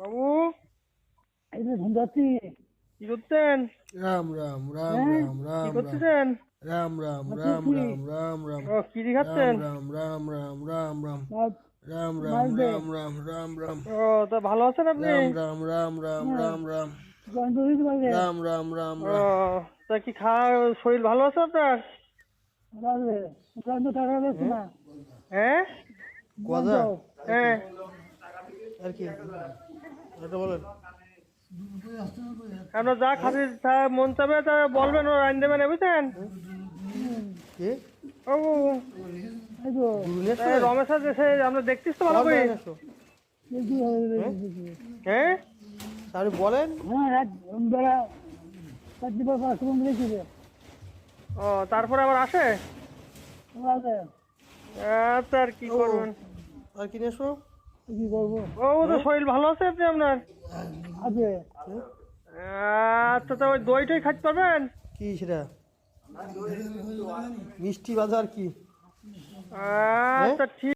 বাবু এই যে ধুন্দাচ্ছি। কি করছেন? রাম রাম রাম হ্যাঁ? রাম কি রাম রাম করতেছেন? রাম রাম রাম বলছি রাম রাম রাম ও কি দিয়ে রাম খাচ্ছেন? রাম রাম রাম রাম রাম মাছ রাম রাম মাছ দে। রাম রাম রাম রাম ও তা ভালো আছেন আপনি? রাম রাম রাম রাম হ্যাঁ, রাম রাম গন্ধ দিতে পারবে। রাম রাম রাম ও রাম তা কি শরীর ভালো আছে আপনার? লাগবে গন্ধ টাকা যাচ্ছে না। হ্যাঁ গন্ধ কথা হ্যাঁ আর কি এটা বলেন আপনার যা খাতে মন চাবে তা বলবেন, ও রাইন দেবেন, বুঝছেন? কি ও এই তো রমেশ এসে আমরা দেখছিস তো ভালো করে। দেখি হ্যাঁ আপনি বলেন হ্যাঁ রাত বেলা 4:05 দেখি রে। ও তারপরে আবার আসে। আছে আচ্ছা আর কি করবেন? আর কি নিয়ে আসবো কি করবো? ও তো শরীর ভালো আছে আপনি আপনার? আছে আচ্ছা তা ওই দইটাই খাইতে পারবেন? কি সেটা মিষ্টি বাজার কি আচ্ছা ঠিক